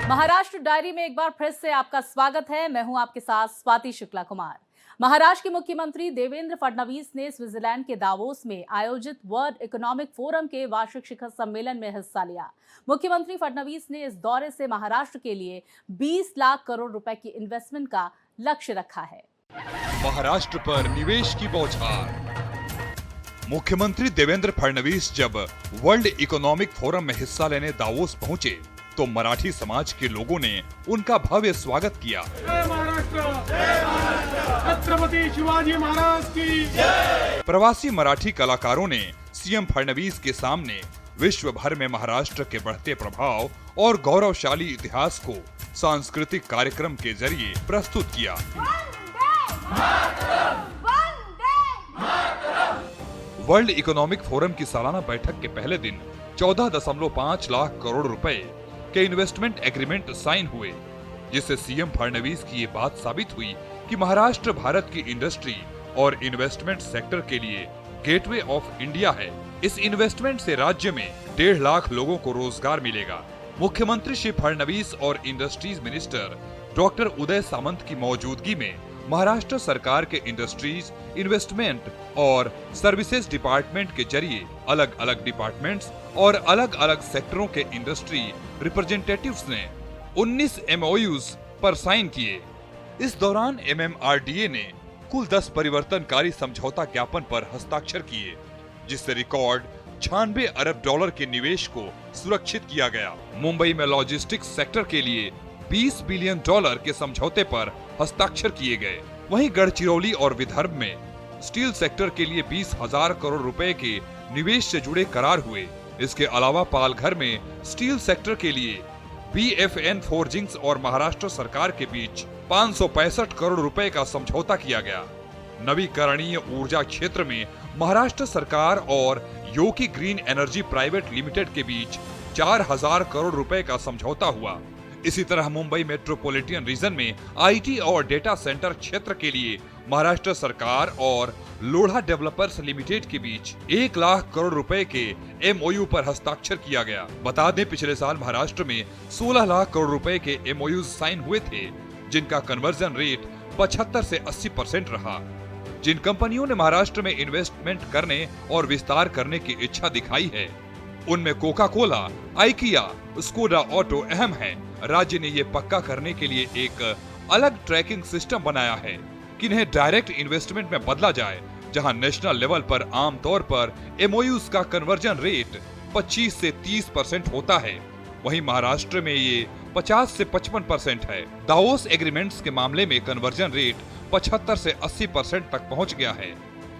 Maharashtra diary में एक बार फिर से आपका स्वागत है। मैं हूं आपके साथ स्वाति शुक्ला कुमार। महाराष्ट्र के मुख्यमंत्री देवेंद्र फडणवीस ने स्विट्जरलैंड के दावोस में आयोजित वर्ल्ड इकोनॉमिक फोरम के वार्षिक शिखर सम्मेलन में हिस्सा लिया। मुख्यमंत्री फडणवीस ने इस दौरे से महाराष्ट्र के लिए 20 लाख करोड़ रुपए की इन्वेस्टमेंट का लक्ष्य रखा है। महाराष्ट्र पर निवेश की बौछार। मुख्यमंत्री देवेंद्र फडणवीस जब वर्ल्ड इकोनॉमिक फोरम में हिस्सा लेने दावोस पहुंचे तो मराठी समाज के लोगों ने उनका भव्य स्वागत किया। जय महाराष्ट्र, छत्रपति शिवाजी महाराज की जय। प्रवासी मराठी कलाकारों ने सीएम फडणवीस के सामने विश्व भर में महाराष्ट्र के बढ़ते प्रभाव और गौरवशाली इतिहास को सांस्कृतिक कार्यक्रम के जरिए प्रस्तुत किया। वर्ल्ड इकोनॉमिक फोरम की सालाना बैठक के पहले दिन 14.5 लाख करोड़ रुपए के इन्वेस्टमेंट एग्रीमेंट साइन हुए, जिससे सीएम फडणवीस की ये बात साबित हुई कि महाराष्ट्र भारत की इंडस्ट्री और इन्वेस्टमेंट सेक्टर के लिए गेटवे ऑफ इंडिया है। इस इन्वेस्टमेंट से राज्य में 1.5 लाख लोगों को रोजगार मिलेगा। मुख्यमंत्री श्री फडणवीस और industries minister doctor Uday Samant की मौजूदगी में महाराष्ट्र सरकार के इंडस्ट्रीज, इन्वेस्टमेंट और सर्विसेज डिपार्टमेंट के जरिए अलग अलग डिपार्टमेंट्स और अलग अलग सेक्टरों के इंडस्ट्री रिप्रेजेंटेटिव्स ने 19 MOUs पर साइन किए। इस दौरान MMRDA ने कुल 10 परिवर्तनकारी समझौता ज्ञापन पर हस्ताक्षर किए, जिससे रिकॉर्ड 96 अरब डॉलर के निवेश को सुरक्षित किया गया। मुंबई में लॉजिस्टिक्स सेक्टर के लिए 20 बिलियन डॉलर के समझौते पर हस्ताक्षर किए गए। वहीं गढ़चिरौली और विदर्भ में स्टील सेक्टर के लिए 20,000 करोड़ रुपए के निवेश से जुड़े करार हुए। इसके अलावा पालघर में स्टील सेक्टर के लिए BFN फोर्जिंग्स और महाराष्ट्र सरकार के बीच 565 करोड़ रुपए का समझौता किया गया। नवीकरणीय ऊर्जा क्षेत्र में महाराष्ट्र सरकार और योगी ग्रीन एनर्जी प्राइवेट लिमिटेड के बीच 4,000 करोड़ रुपए का समझौता हुआ। इसी तरह मुंबई मेट्रोपॉलिटन रीजन में IT और डेटा सेंटर क्षेत्र के लिए महाराष्ट्र सरकार और लोढ़ा डेवलपर्स लिमिटेड के बीच 1 लाख करोड़ रुपए के MOU पर हस्ताक्षर किया गया। बता दें, पिछले साल महाराष्ट्र में 16 लाख करोड़ रुपए के MOUs साइन हुए थे, जिनका कन्वर्जन रेट 75 से 80% रहा। जिन कंपनियों ने महाराष्ट्र में इन्वेस्टमेंट करने और विस्तार करने की इच्छा दिखाई है, उनमें Coca Cola, IKEA, Skoda auto अहम है। राज्य ने ये पक्का करने के लिए एक अलग ट्रैकिंग सिस्टम बनाया है कि इन्हें डायरेक्ट इन्वेस्टमेंट में बदला जाए, जहां नेशनल लेवल पर आमतौर पर MOUs का कन्वर्जन रेट 25 से 30% होता है, वहीं महाराष्ट्र में ये 50 से 55% है। दावोस एग्रीमेंट्स के मामले में कन्वर्जन रेट 75 से 80% तक पहुंच गया है।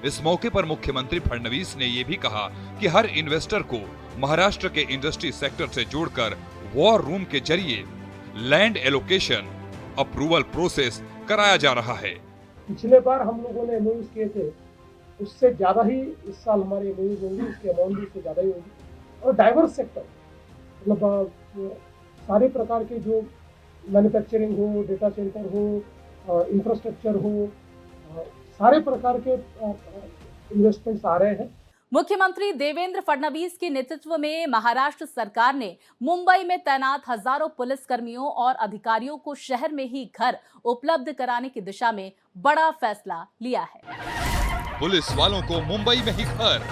इस मौके पर मुख्यमंत्री फडणवीस ने ये भी कहा कि हर इन्वेस्टर को महाराष्ट्र के इंडस्ट्री सेक्टर से जोड़कर वॉर रूम के जरिए लैंड एलोकेशन अप्रूवल प्रोसेस कराया जा रहा है। पिछले बार हम लोगों ने MOUs किए थे, उससे ज्यादा ही इस साल हमारे MOUs होंगे, उसके अमाउंट भी उससे ज्यादा ही होगी। और डाइवर्स सेक्टर, मतलब सारे प्रकार के जो मैन्युफैक्चरिंग हो, डेटा सेंटर हो, इंफ्रास्ट्रक्चर हो, सारे प्रकार के इन्वेस्टमेंट्स आ रहे हैं। मुख्यमंत्री देवेंद्र फडणवीस के नेतृत्व में महाराष्ट्र सरकार ने मुंबई में तैनात हजारों पुलिसकर्मियों और अधिकारियों को शहर में ही घर उपलब्ध कराने की दिशा में बड़ा फैसला लिया है। पुलिस वालों को मुंबई में ही घर।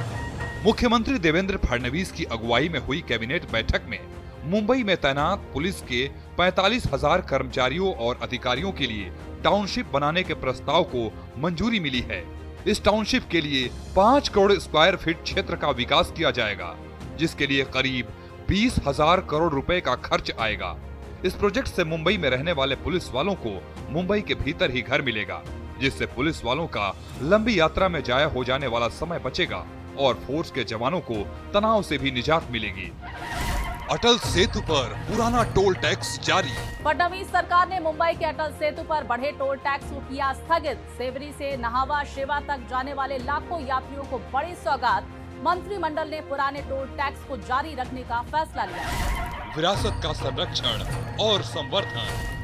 मुख्यमंत्री देवेंद्र फडणवीस की अगुवाई में हुई कैबिनेट बैठक में मुंबई में तैनात पुलिस के 45,000 कर्मचारियों और अधिकारियों के लिए टाउनशिप बनाने के प्रस्ताव को मंजूरी मिली है। इस टाउनशिप के लिए 5 करोड़ स्क्वायर फीट क्षेत्र का विकास किया जाएगा, जिसके लिए करीब 20,000 करोड़ रुपए का खर्च आएगा। इस प्रोजेक्ट से मुंबई में रहने वाले पुलिस वालों को मुंबई के भीतर ही घर मिलेगा, जिससे पुलिस वालों का लंबी यात्रा में जाया हो जाने वाला समय बचेगा और फोर्स के जवानों को तनाव से भी निजात मिलेगी। अटल सेतु पर पुराना टोल टैक्स जारी। फडणवीस सरकार ने मुंबई के अटल सेतु पर बढ़े टोल टैक्स को किया स्थगित। सेवरी से नहावा शेवा तक जाने वाले लाखों यात्रियों को बड़ी सौगात। मंत्रिमंडल ने पुराने टोल टैक्स को जारी रखने का फैसला लिया। विरासत का संरक्षण और संवर्धन।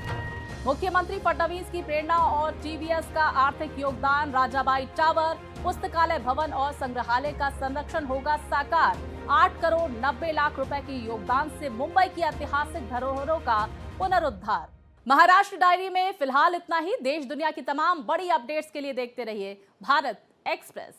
मुख्यमंत्री फडणवीस की प्रेरणा और TVS का आर्थिक योगदान। राजाबाई टावर, पुस्तकालय भवन और संग्रहालय का संरक्षण होगा साकार। 8 करोड़ 90 लाख रुपए के योगदान से मुंबई की ऐतिहासिक धरोहरों का पुनरुद्धार। महाराष्ट्र डायरी में फिलहाल इतना ही। देश दुनिया की तमाम बड़ी अपडेट्स के लिए देखते रहिए भारत एक्सप्रेस।